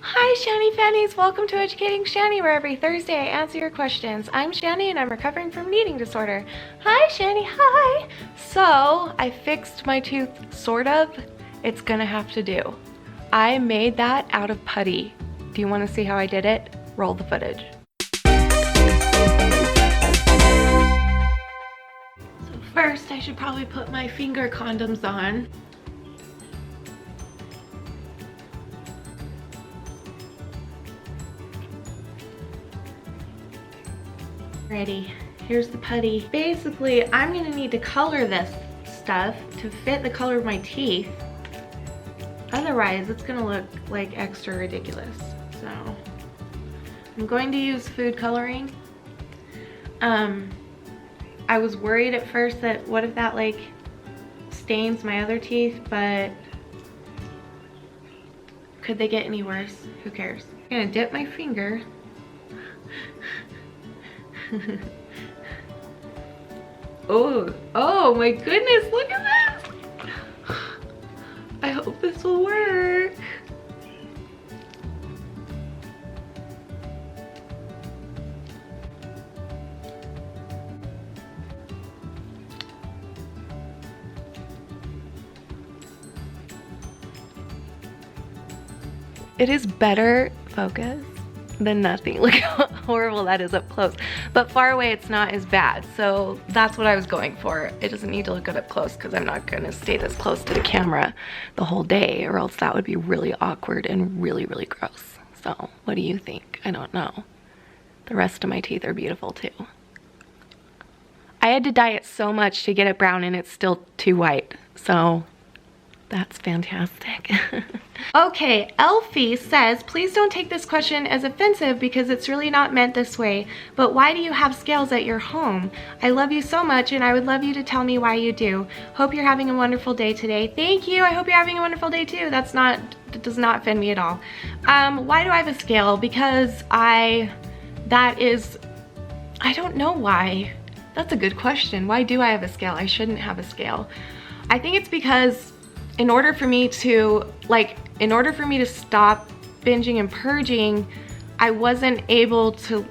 Hi Shanny Fannies, welcome to Educating Shanny, where every Thursday I answer your questions. I'm Shanny and I'm recovering from an eating disorder. Hi Shanny, hi! So, I fixed my tooth, sort of. It's gonna have to do. I made that out of putty. Do you wanna see how I did it? Roll the footage. So first, I should probably put my finger condoms on. Ready. Here's the putty. Basically, I'm gonna need to color this stuff to fit the color of my teeth. Otherwise, it's gonna look like extra ridiculous. So, I'm going to use food coloring. I was worried at first that what if that like stains my other teeth, but could they get any worse? Who cares? I'm gonna dip my finger. Oh my goodness, look at this! I hope this will work. It is better focus than nothing. Look how horrible that is up close. But far away it's not as bad. So that's what I was going for. It doesn't need to look good up close because I'm not gonna stay this close to the camera the whole day, or else that would be really awkward and really, really gross. So what do you think? I don't know. The rest of my teeth are beautiful too. I had to dye it so much to get it brown and it's still too white. So that's fantastic. Okay, Elfie says, please don't take this question as offensive because it's really not meant this way, but why do you have scales at your home? I love you so much and I would love you to tell me why you do. Hope you're having a wonderful day today. Thank you, I hope you're having a wonderful day too. That does not offend me at all. Why do I have a scale? Because I don't know why. That's a good question. Why do I have a scale? I shouldn't have a scale. I think it's because in order for me to stop binging and purging, I wasn't able to,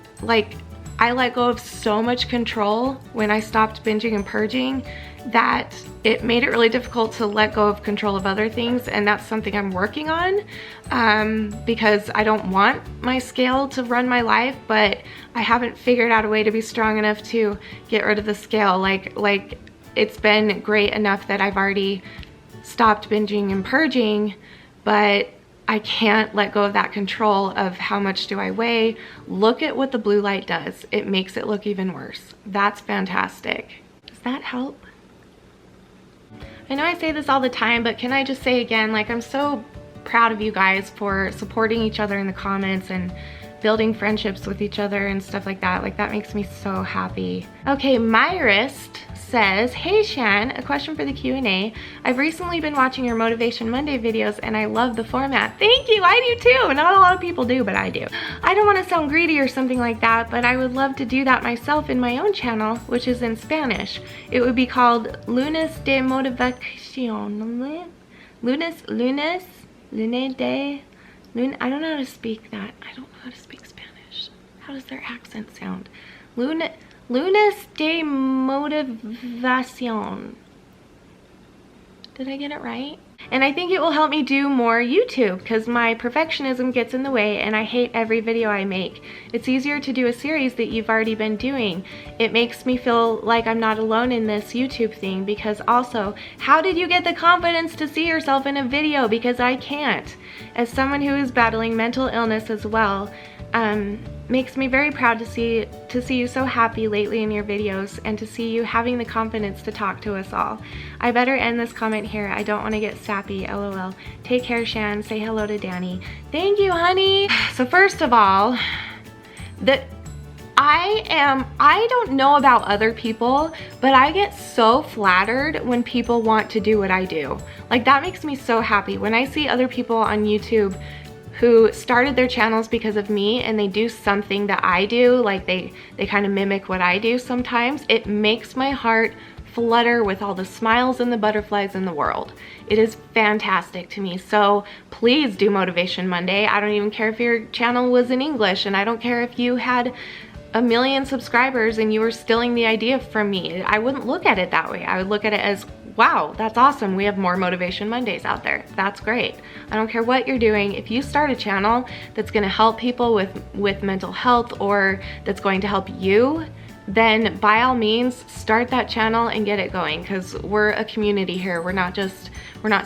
I let go of so much control when I stopped binging and purging that it made it really difficult to let go of control of other things, and that's something I'm working on because I don't want my scale to run my life, but I haven't figured out a way to be strong enough to get rid of the scale. Like it's been great enough that I've already stopped binging and purging, but I can't let go of that control of how much do I weigh. Look at what the blue light does. It makes it look even worse. That's fantastic. Does that help? I know I say this all the time, but can I just say again, like, I'm so proud of you guys for supporting each other in the comments and building friendships with each other and stuff like that. Like, that makes me so happy. Okay, Myrist says, hey Shan, a question for the Q&A. I've recently been watching your Motivation Monday videos and I love the format. Thank you, I do too. Not a lot of people do, but I do. I don't want to sound greedy or something like that, but I would love to do that myself in my own channel, which is in Spanish. It would be called Lunes de Motivación. I don't know how to speak that. I don't know how to speak Spanish. How does their accent sound? Lunes de Motivación. Did I get it right? And I think it will help me do more YouTube because my perfectionism gets in the way and I hate every video I make. It's easier to do a series that you've already been doing. It makes me feel like I'm not alone in this YouTube thing, because also, how did you get the confidence to see yourself in a video? Because I can't. As someone who is battling mental illness as well, makes me very proud to see you so happy lately in your videos and to see you having the confidence to talk to us all. I better end this comment here. I don't want to get sappy, lol. Take care, Shan. Say hello to Danny. Thank you, honey. So first of all, I don't know about other people, but I get so flattered when people want to do what I do. Like, that makes me so happy. When I see other people on YouTube who started their channels because of me and they do something that I do, like they kind of mimic what I do sometimes, it makes my heart flutter with all the smiles and the butterflies in the world. It is fantastic to me. So please do Motivation Monday. I don't even care if your channel was in English, and I don't care if you had 1 million subscribers and you were stealing the idea from me. I wouldn't look at it that way. I would look at it as, wow, that's awesome. We have more Motivation Mondays out there. That's great. I don't care what you're doing. If you start a channel that's gonna help people with mental health, or that's going to help you, then by all means, start that channel and get it going, because we're a community here. We're not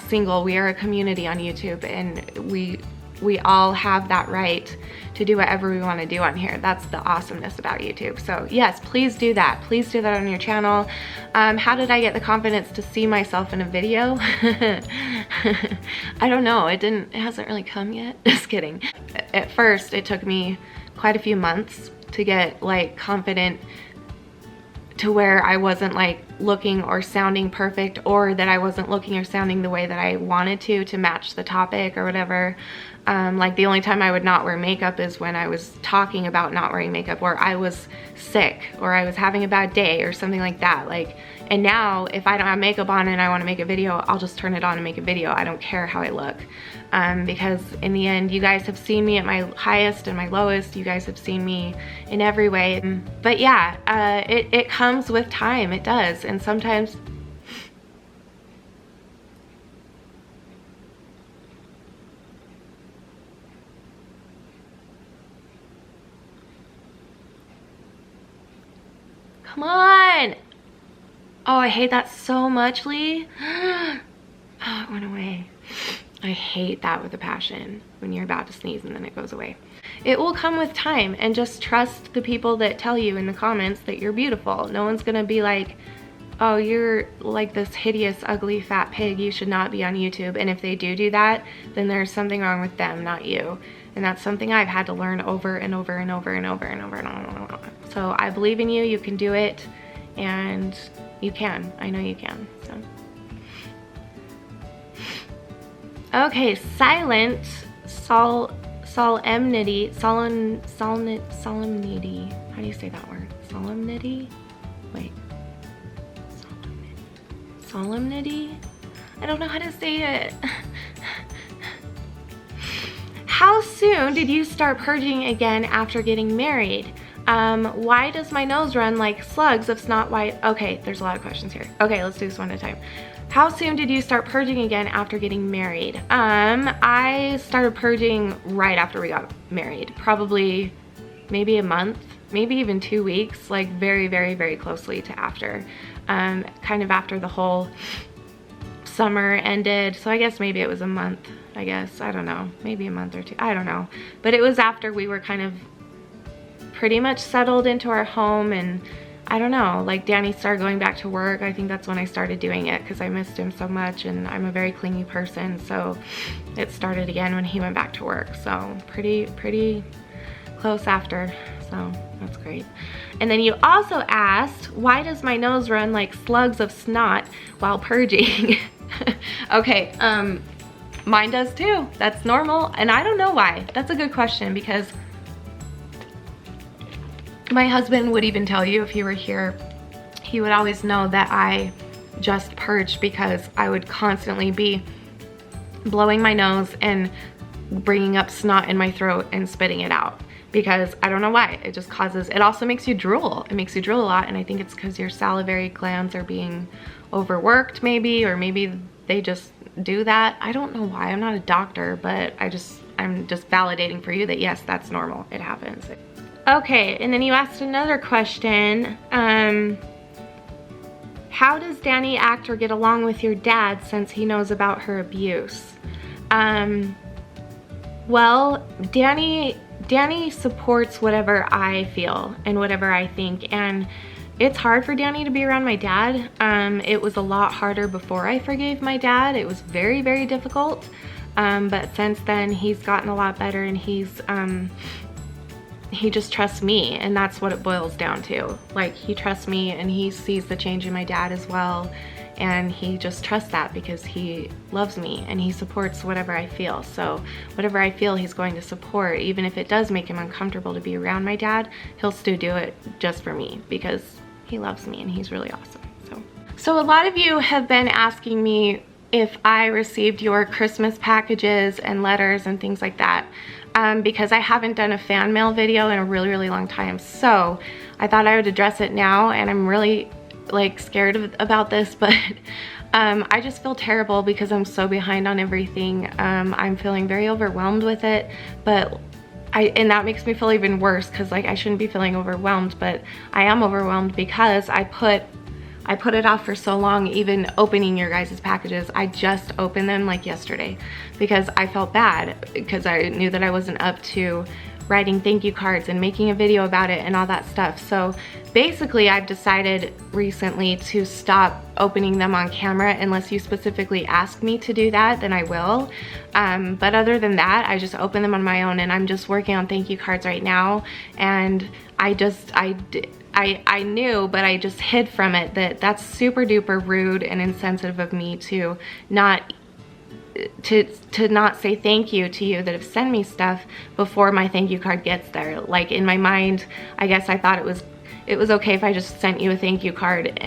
single. We are a community on YouTube, and we all have that right to do whatever we want to do on here. That's the awesomeness about YouTube. So yes, please do that. Please do that on your channel. How did I get the confidence to see myself in a video? I don't know. It hasn't really come yet. Just kidding. At first, it took me quite a few months to get like confident to where I wasn't like looking or sounding perfect, or that I wasn't looking or sounding the way that I wanted to match the topic or whatever. Like the only time I would not wear makeup is when I was talking about not wearing makeup, or I was sick, or I was having a bad day or something like that. Like, and now if I don't have makeup on and I want to make a video, I'll just turn it on and make a video. I don't care how I look. Because in the end, you guys have seen me at my highest and my lowest. You guys have seen me in every way. But yeah, it comes with time. It does. And sometimes come on. Oh, I hate that so much, Lee. Oh, it went away. I hate that with a passion, when you're about to sneeze and then it goes away. It will come with time, and just trust the people that tell you in the comments that you're beautiful. No one's gonna be like, oh, you're like this hideous, ugly, fat pig. You should not be on YouTube. And if they do that, then there's something wrong with them, not you. And that's something I've had to learn over and over and over and over and over and over. So I believe in you. You can do it, and you can. I know you can. So. Okay, solemnity. How do you say that word? Solemnity? Wait. Solemnity? I don't know how to say it. How soon did you start purging again after getting married? Why does my nose run like slugs of snot white? Okay, there's a lot of questions here. Okay, let's do this one at a time. How soon did you start purging again after getting married? I started purging right after we got married. Probably maybe a month, maybe even 2 weeks, like very, very, very closely to after. Kind of after the whole summer ended. So I guess maybe it was a month, I guess. I don't know. Maybe a month or two. I don't know. But it was after we were kind of pretty much settled into our home, and I don't know, like Danny started going back to work. I think that's when I started doing it, because I missed him so much, and I'm a very clingy person. So it started again when he went back to work. So pretty close after. So that's great. And then you also asked, why does my nose run like slugs of snot while purging? Okay, mine does too. That's normal, and I don't know why. That's a good question, because my husband would even tell you if he were here. He would always know that I just purged because I would constantly be blowing my nose and bringing up snot in my throat and spitting it out, because I don't know why. It just causes, it also makes you drool. It makes you drool a lot, and I think it's because your salivary glands are being overworked maybe, or maybe they just do that. I don't know why. I'm not a doctor, but I'm just validating for you that yes, that's normal. It happens. Okay, and then you asked another question. How does Danny act or get along with your dad since he knows about her abuse? Well, Danny supports whatever I feel and whatever I think, and it's hard for Danny to be around my dad. It was a lot harder before I forgave my dad. It was very, very difficult. But since then, he's gotten a lot better, and he just trusts me, and that's what it boils down to. Like, he trusts me, and he sees the change in my dad as well, and he just trusts that because he loves me, and he supports whatever I feel. So whatever I feel, he's going to support. Even if it does make him uncomfortable to be around my dad, he'll still do it just for me because he loves me and he's really awesome. So So a lot of you have been asking me if I received your Christmas packages and letters and things like that, because I haven't done a fan mail video in a really long time. So I thought I would address it now, and I'm really like scared about this, but I just feel terrible because I'm so behind on everything. I'm feeling very overwhelmed with it, but and that makes me feel even worse because like I shouldn't be feeling overwhelmed, but I am overwhelmed because I put it off for so long, even opening your guys' packages. I just opened them like yesterday because I felt bad because I knew that I wasn't up to writing thank you cards and making a video about it and all that stuff. So basically I've decided recently to stop opening them on camera unless you specifically ask me to do that, then I will. But other than that, I just open them on my own, and I'm just working on thank you cards right now. And I knew, but I just hid from it that that's super duper rude and insensitive of me to not say thank you to you that have sent me stuff before my thank you card gets there. Like in my mind, I guess I thought it was okay if I just sent you a thank you card,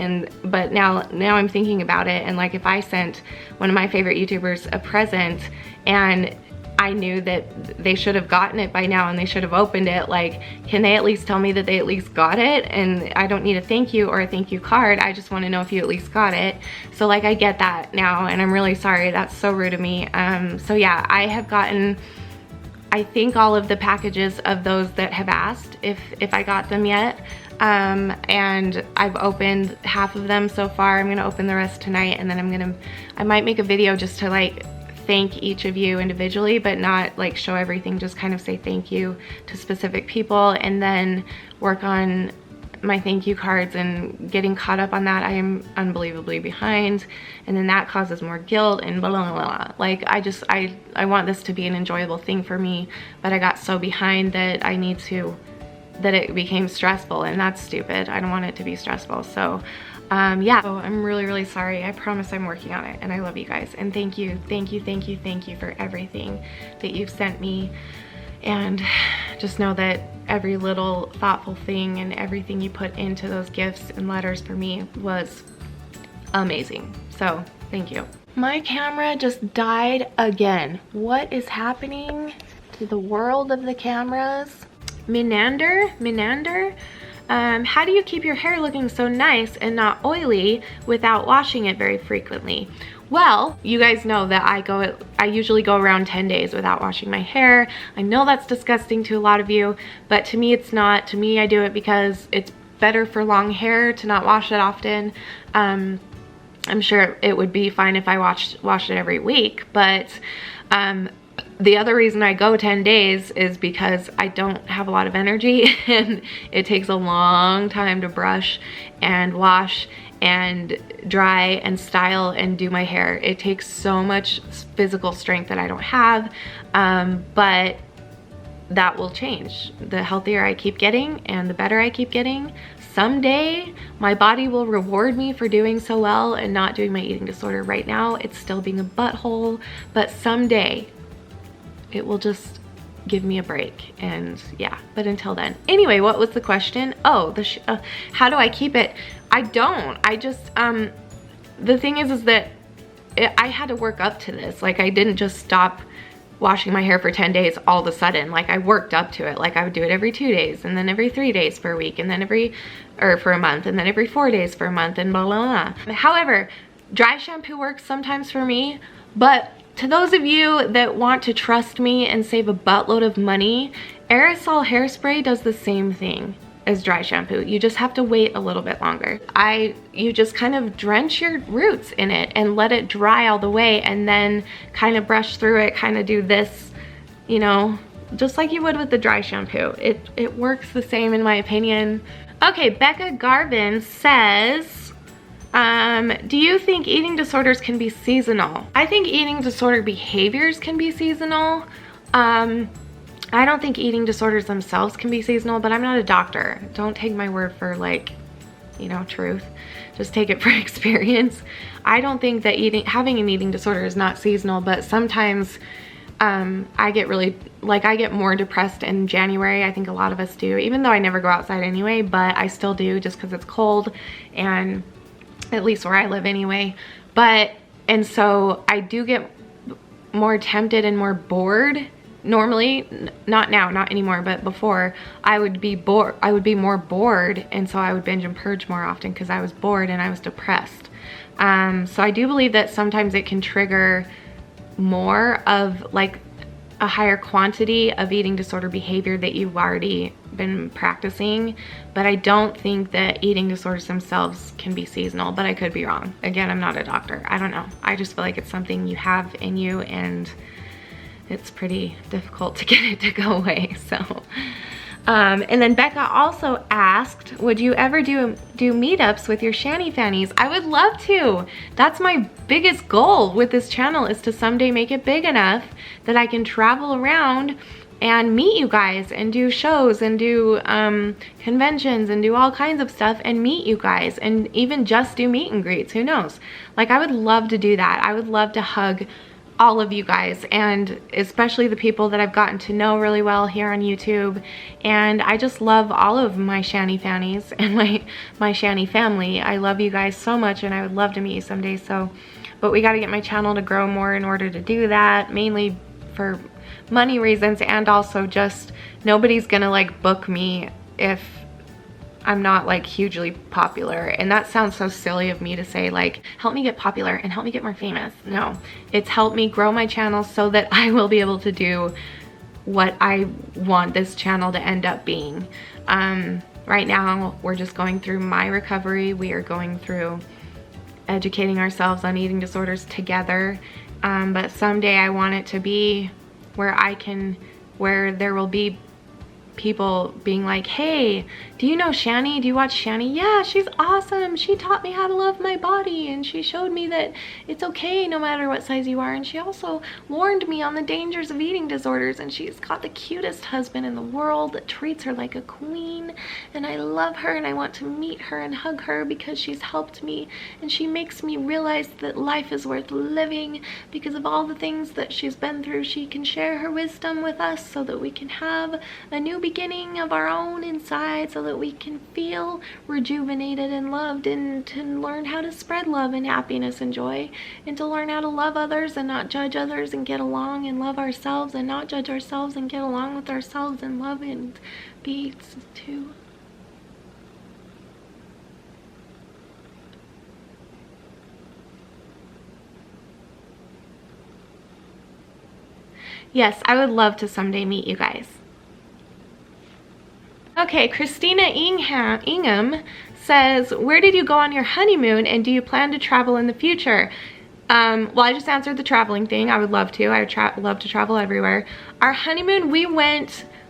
but now I'm thinking about it, and like if I sent one of my favorite YouTubers a present and I knew that they should have gotten it by now and they should have opened it, like, can they at least tell me that they at least got it? And I don't need a thank you or a thank you card. I just want to know if you at least got it. So like I get that now, and I'm really sorry. That's so rude of me. So yeah, I have gotten, I think, all of the packages of those that have asked if I got them yet. And I've opened half of them so far. I'm gonna open the rest tonight, and then I might make a video just to like thank each of you individually, but not like show everything, just kind of say thank you to specific people, and then work on my thank you cards and getting caught up on that. I am unbelievably behind, and then that causes more guilt and blah blah blah. Like I want this to be an enjoyable thing for me, but I got so behind that that it became stressful, and that's stupid. I don't want it to be stressful. So yeah, so I'm really sorry. I promise I'm working on it, and I love you guys, and thank you for everything that you've sent me. And just know that every little thoughtful thing and everything you put into those gifts and letters for me was amazing. So thank you. My camera just died again. What is happening to the world of the cameras? Menander? How do you keep your hair looking so nice and not oily without washing it very frequently? Well, you guys know that I usually go around 10 days without washing my hair. I know that's disgusting to a lot of you, but to me it's not. To me, I do it because it's better for long hair to not wash it often. I'm sure it would be fine if I washed it every week, but the other reason I go 10 days is because I don't have a lot of energy, and it takes a long time to brush and wash and dry and style and do my hair. It takes so much physical strength that I don't have, but that will change. The healthier I keep getting and the better I keep getting, someday my body will reward me for doing so well and not doing my eating disorder. Right now, it's still being a butthole, but someday it will just give me a break. And yeah, but until then. Anyway, what was the question? Oh, how do I keep it? I don't. I just, the thing is that I had to work up to this. Like, I didn't just stop washing my hair for 10 days all of a sudden. Like, I worked up to it. Like, I would do it every 2 days, and then every 3 days for a week, and then for a month, and then every 4 days for a month, and blah, blah, blah. However, dry shampoo works sometimes for me, but to those of you that want to trust me and save a buttload of money, aerosol hairspray does the same thing as dry shampoo. You just have to wait a little bit longer. You just kind of drench your roots in it and let it dry all the way, and then kind of brush through it, kind of do this, you know, just like you would with the dry shampoo. It works the same in my opinion. Okay, Becca Garvin says, do you think eating disorders can be seasonal? I think eating disorder behaviors can be seasonal. I don't think eating disorders themselves can be seasonal, but I'm not a doctor. Don't take my word for, like, you know, truth. Just take it for experience. I don't think that having an eating disorder is not seasonal, but sometimes I get really, like, I get more depressed in January. I think a lot of us do, even though I never go outside anyway, but I still do just because it's cold. And at least where I live anyway. And so I do get more tempted and more bored. Normally, not now, not anymore, but before, I would be more bored, and so I would binge and purge more often because I was bored and I was depressed. So I do believe that sometimes it can trigger more of like a higher quantity of eating disorder behavior that you've already been practicing, but I don't think that eating disorders themselves can be seasonal, but I could be wrong. Again, I'm not a doctor. I don't know. I just feel like it's something you have in you, and it's pretty difficult to get it to go away. So, and then Becca also asked, would you ever do meetups with your Shanny Fannies? I would love to. That's my biggest goal with this channel, is to someday make it big enough that I can travel around and meet you guys and do shows and do conventions and do all kinds of stuff and meet you guys, and even just do meet and greets. Who knows? Like, I would love to do that. I would love to hug all of you guys, and especially the people that I've gotten to know really well here on YouTube. And I just love all of my Shanny Fannies and my Shanny family. I love you guys so much, and I would love to meet you someday. So, but we got to get my channel to grow more in order to do that, mainly for money reasons, and also just nobody's gonna like book me if I'm not like hugely popular. And that sounds so silly of me to say, like, help me get popular and help me get more famous. No, it's help me grow my channel so that I will be able to do what I want this channel to end up being. Right now we're just going through my recovery. We are going through educating ourselves on eating disorders together, but someday I want it to be where there will be people being like, hey, do you know Shanny? Do you watch Shanny? Yeah, she's awesome. She taught me how to love my body, and she showed me that it's okay no matter what size you are, and she also warned me on the dangers of eating disorders, and she's got the cutest husband in the world that treats her like a queen, and I love her, and I want to meet her and hug her because she's helped me, and she makes me realize that life is worth living because of all the things that she's been through. She can share her wisdom with us so that we can have a new beginning of our own inside, so that we can feel rejuvenated and loved, and to learn how to spread love and happiness and joy, and to learn how to love others and not judge others, and get along and love ourselves and not judge ourselves, and get along with ourselves and love and be too. Yes, I would love to someday meet you guys. Okay, Christina Ingham says, where did you go on your honeymoon, and do you plan to travel in the future? Well, I just answered the traveling thing. I would love to. I would love to travel everywhere. Our honeymoon,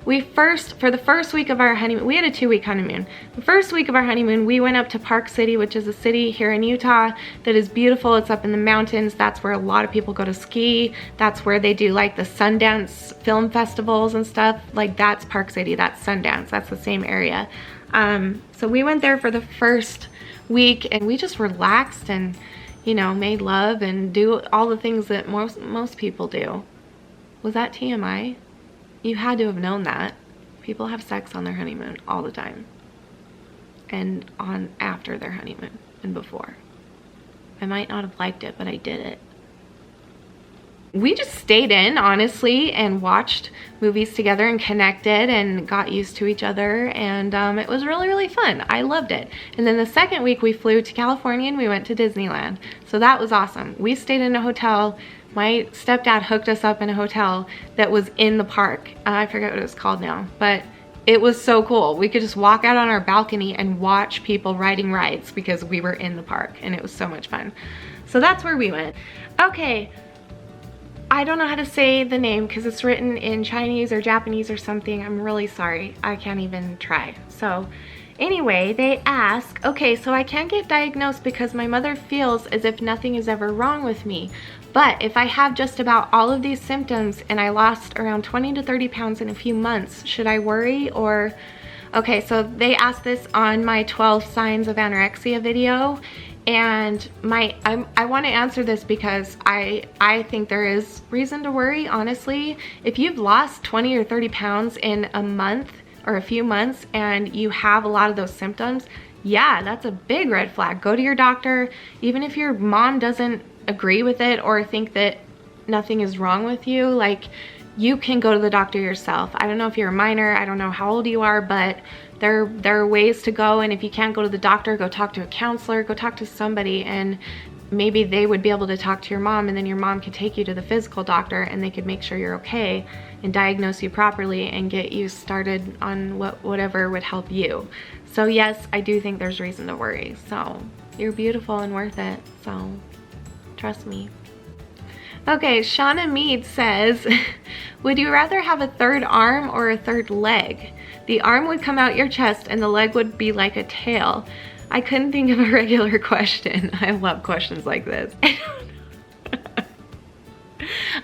for the first week of our honeymoon, we had a 2-week honeymoon. The first week of our honeymoon, we went up to Park City, which is a city here in Utah that is beautiful. It's up in the mountains. That's where a lot of people go to ski. That's where they do like the Sundance film festivals and stuff. Like, that's Park City, that's Sundance, that's the same area. So we went there for the first week, and we just relaxed and, you know, made love and do all the things that most people do. Was that TMI? You had to have known that. People have sex on their honeymoon all the time. And after their honeymoon and before. I might not have liked it, but I did it. We just stayed in, honestly, and watched movies together and connected and got used to each other, and it was really, really fun. I loved it. And then the second week we flew to California and we went to Disneyland. So that was awesome. We stayed in a hotel. My stepdad hooked us up in a hotel that was in the park. I forget what it was called now, but it was so cool. We could just walk out on our balcony and watch people riding rides because we were in the park, and it was so much fun. So that's where we went. Okay. I don't know how to say the name because it's written in Chinese or Japanese or something. I'm really sorry. I can't even try. So anyway, they ask, okay, so I can't get diagnosed because my mother feels as if nothing is ever wrong with me. But if I have just about all of these symptoms and I lost around 20 to 30 pounds in a few months, should I worry? Or, okay, so they asked this on my 12 signs of anorexia video. And I want to answer this because I think there is reason to worry, honestly. If you've lost 20 or 30 pounds in a month or a few months and you have a lot of those symptoms, yeah, that's a big red flag. Go to your doctor. Even if your mom doesn't agree with it or think that nothing is wrong with you, like, you can go to the doctor yourself. I don't know if you're a minor, I don't know how old you are, but there are ways to go. And if you can't go to the doctor, go talk to a counselor, go talk to somebody, and maybe they would be able to talk to your mom, and then your mom could take you to the physical doctor and they could make sure you're okay and diagnose you properly and get you started on whatever would help you. So yes, I do think there's reason to worry. So you're beautiful and worth it. So trust me. Okay, Shauna Mead says, would you rather have a third arm or a third leg? The arm would come out your chest and the leg would be like a tail. I couldn't think of a regular question. I love questions like this.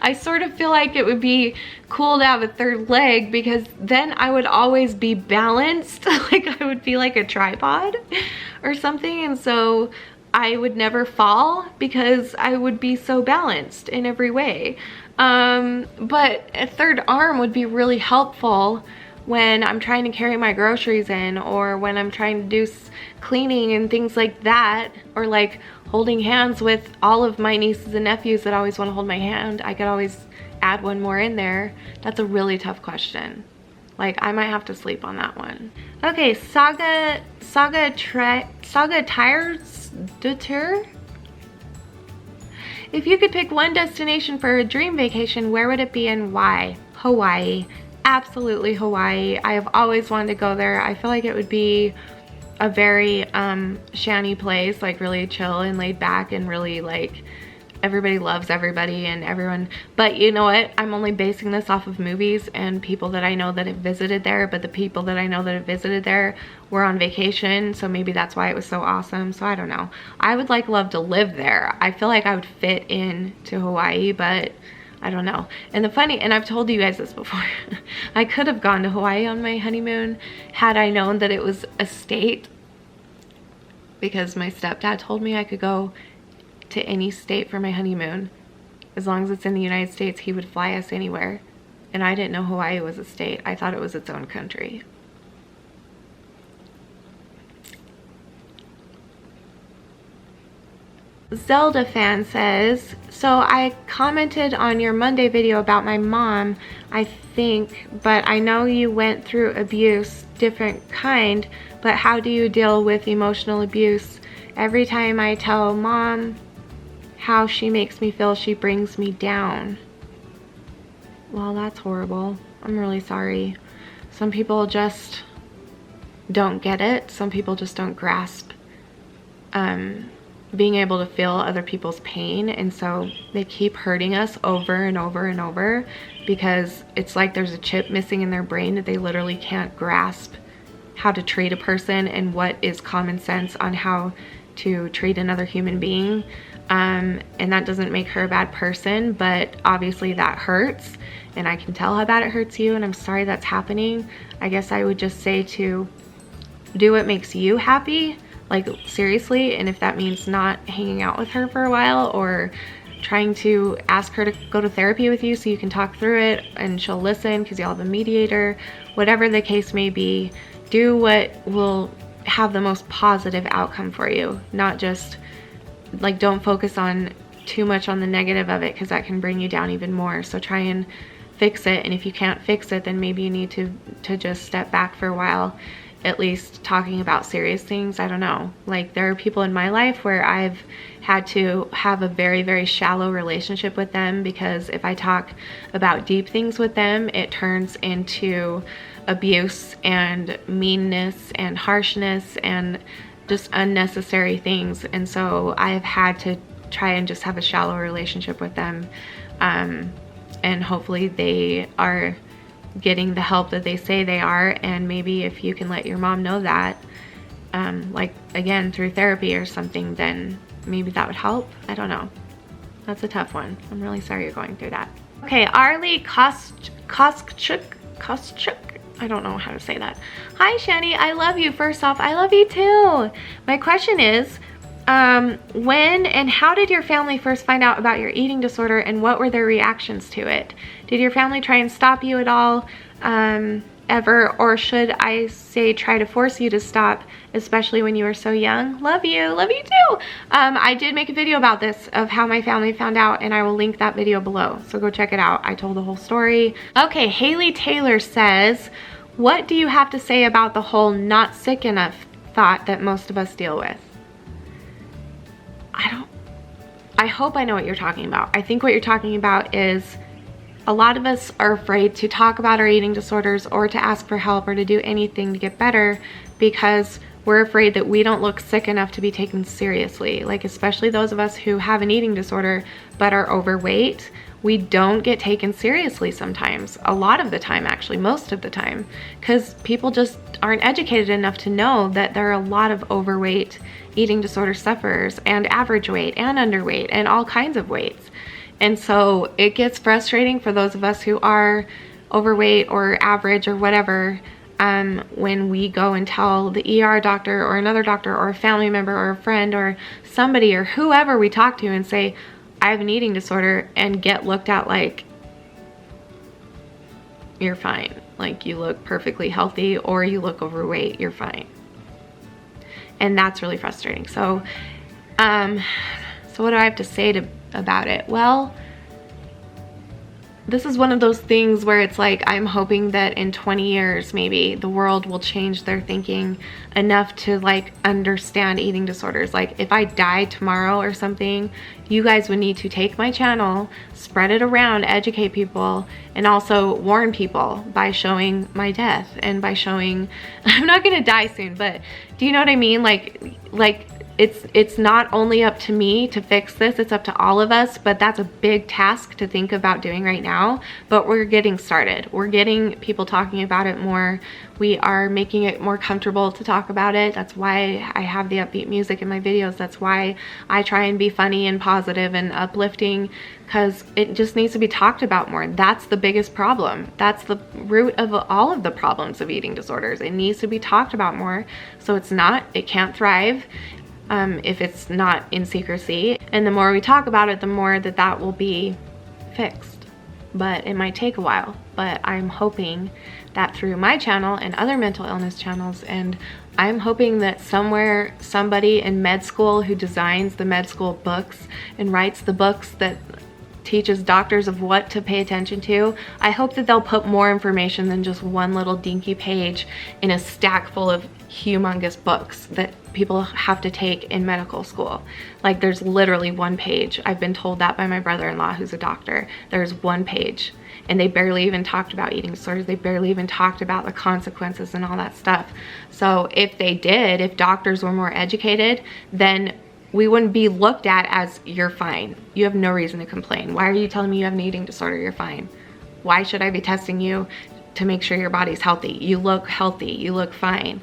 I sort of feel like it would be cool to have a third leg because then I would always be balanced. Like I would be like a tripod or something. And so I would never fall because I would be so balanced in every way. But a third arm would be really helpful when I'm trying to carry my groceries in, or when I'm trying to do cleaning and things like that, or like holding hands with all of my nieces and nephews that always want to hold my hand. I could always add one more in there. That's a really tough question. Like, I might have to sleep on that one. Okay, Saga Tires Detour. If you could pick one destination for a dream vacation, where would it be and why? Hawaii. Absolutely Hawaii. I have always wanted to go there. I feel like it would be a very Shanny place, like really chill and laid back and really like everybody loves everybody and everyone. But you know what? I'm only basing this off of movies and people that I know that have visited there, but the people that I know that have visited there were on vacation, so maybe that's why it was so awesome. So I don't know. I would like love to live there. I feel like I would fit in to Hawaii, but I don't know. And I've told you guys this before, I could have gone to Hawaii on my honeymoon had I known that it was a state, because my stepdad told me I could go to any state for my honeymoon. As long as it's in the United States, he would fly us anywhere. And I didn't know Hawaii was a state. I thought it was its own country. Zelda fan says, so I commented on your Monday video about my mom, I think, but I know you went through abuse, different kind, but how do you deal with emotional abuse? Every time I tell mom how she makes me feel, she brings me down. Well, that's horrible. I'm really sorry. Some people just don't get it. Some people just don't grasp being able to feel other people's pain, and so they keep hurting us over and over and over because it's like there's a chip missing in their brain that they literally can't grasp how to treat a person and what is common sense on how to treat another human being. And that doesn't make her a bad person, but obviously that hurts, and I can tell how bad it hurts you, and I'm sorry that's happening. I guess I would just say to do what makes you happy. Like, seriously, and if that means not hanging out with her for a while or trying to ask her to go to therapy with you so you can talk through it and she'll listen because you'll have a mediator, whatever the case may be, do what will have the most positive outcome for you. Not just, like, don't focus on too much on the negative of it because that can bring you down even more. So try and fix it, and if you can't fix it, then maybe you need to just step back for a while, at least talking about serious things. I don't know. Like, there are people in my life where I've had to have a very, very shallow relationship with them because if I talk about deep things with them, it turns into abuse and meanness and harshness and just unnecessary things. And so I've had to try and just have a shallow relationship with them. And hopefully they are getting the help that they say they are, and maybe if you can let your mom know that, like, again, through therapy or something, then maybe that would help. I don't know. That's a tough one. I'm really sorry you're going through that. Okay, Arlie Koschuk. I don't know how to say that. Hi, Shanny. I love you. First off, I love you too. My question is, when and how did your family first find out about your eating disorder, and what were their reactions to it? Did your family try and stop you at all? ever, or should I say try to force you to stop, especially when you are so young? Love you too. I did make a video about this, of how my family found out, and I will link that video below, so go check it out. I told the whole story. Okay, Haley Taylor says, what do you have to say about the whole not sick enough thought that most of us deal with? I hope I know what you're talking about. I think what you're talking about is a lot of us are afraid to talk about our eating disorders, or to ask for help, or to do anything to get better, because we're afraid that we don't look sick enough to be taken seriously. Like, especially those of us who have an eating disorder but are overweight, we don't get taken seriously sometimes. A lot of the time, actually, most of the time, because people just aren't educated enough to know that there are a lot of overweight eating disorder sufferers, and average weight, and underweight, and all kinds of weights. And so it gets frustrating for those of us who are overweight or average or whatever, when we go and tell the ER doctor, or another doctor, or a family member, or a friend, or somebody, or whoever we talk to, and say, I have an eating disorder, and get looked at like, you're fine. Like, you look perfectly healthy, or you look overweight, you're fine. And that's really frustrating. So, so what do I have to say about it? Well, this is one of those things where it's like, I'm hoping that in 20 years, maybe the world will change their thinking enough to like understand eating disorders. Like, if I die tomorrow or something, you guys would need to take my channel, spread it around, educate people, and also warn people by showing my death, and by showing, I'm not gonna die soon, but do you know what I mean? Like it's not only up to me to fix this, it's up to all of us, but that's a big task to think about doing right now. But we're getting started. We're getting people talking about it more. We are making it more comfortable to talk about it. That's why I have the upbeat music in my videos. That's why I try and be funny and positive and uplifting, because it just needs to be talked about more. That's the biggest problem. That's the root of all of the problems of eating disorders. It needs to be talked about more, so it can't thrive if it's not in secrecy. And the more we talk about it, the more that will be fixed. But it might take a while. But I'm hoping that through my channel and other mental illness channels, and I'm hoping that somewhere somebody in med school who designs the med school books and writes the books that teaches doctors of what to pay attention to, I hope that they'll put more information than just one little dinky page in a stack full of humongous books that people have to take in medical school. Like, there's literally one page. I've been told that by my brother-in-law, who's a doctor. There's one page, and they barely even talked about eating disorders. They barely even talked about the consequences and all that stuff. So if they did, if doctors were more educated, then we wouldn't be looked at as, you're fine. You have no reason to complain. Why are you telling me you have an eating disorder? You're fine. Why should I be testing you to make sure your body's healthy? You look healthy. You look fine.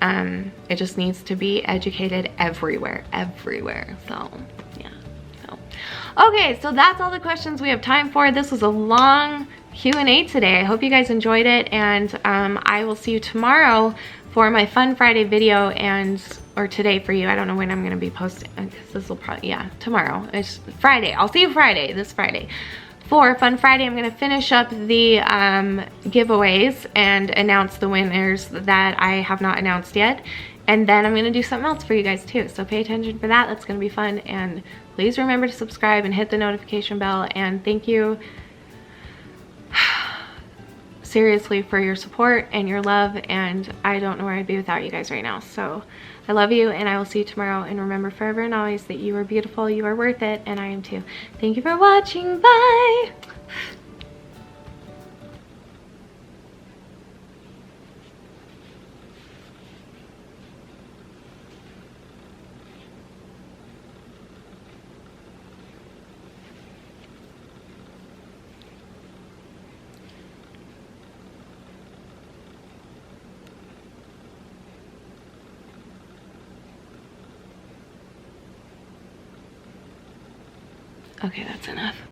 It just needs to be educated everywhere. So, yeah. So, okay, so that's all the questions we have time for. This was a long Q&A today. I hope you guys enjoyed it, and I will see you tomorrow for my Fun Friday video, or today for you. I don't know when I'm gonna be posting, because this will probably, yeah, tomorrow. It's Friday. I'll see you this Friday. For Fun Friday, I'm gonna finish up the giveaways and announce the winners that I have not announced yet. And then I'm gonna do something else for you guys too. So pay attention for that. That's gonna be fun. And please remember to subscribe and hit the notification bell. And thank you seriously for your support and your love, and I don't know where I'd be without you guys right now. So I love you, and I will see you tomorrow. And remember forever and always that you are beautiful, you are worth it, and I am too. Thank you for watching. Bye. Okay, that's enough.